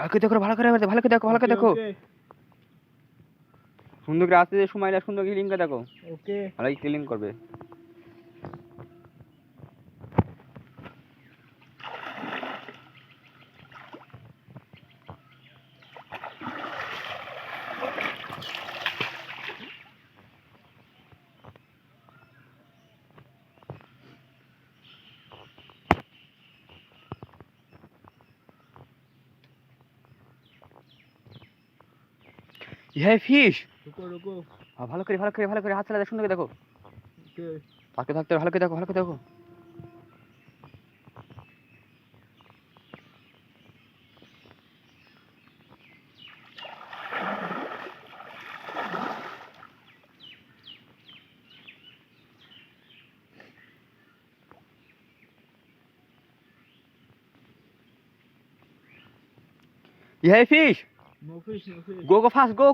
ভালো করে দেখো, ভালো করে দেখো, ভালো করে দেখো। সুন্দর করে আসতে সময় না, সুন্দর করে লিঙ্ক দেখো। ওকে ভালো ক্লিন করবে। ये फिश रुको रुको ভালো করে হাত চালা সুন্দর করে দেখো। ओके থাকতে ভালো করে দেখো। ये fish no fish go fast, go.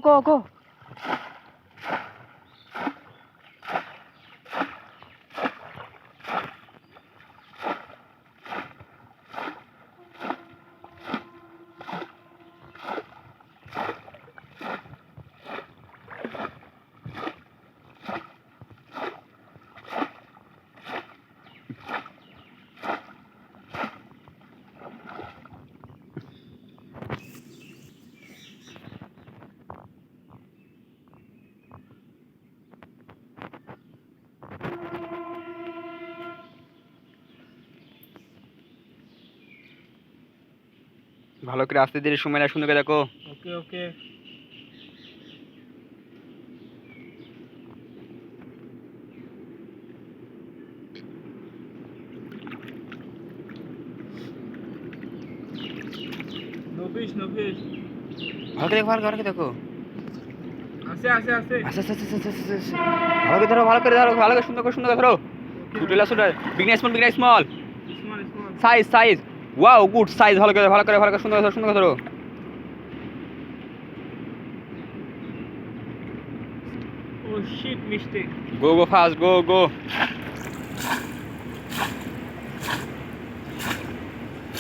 ভালো করে আসতে ধীরে সময় না, সুন্দর করে দেখো। ओके ओके नो फिश ভালো করে দেখো। आसे आसे आसे আচ্ছা ভালো করে ধরো সুন্দর করে ধরো। দুটো ছোট বিগ না small small size wow good size. ভালো করে সুন্দর করে ধরো। Oh shit mistake go fast, go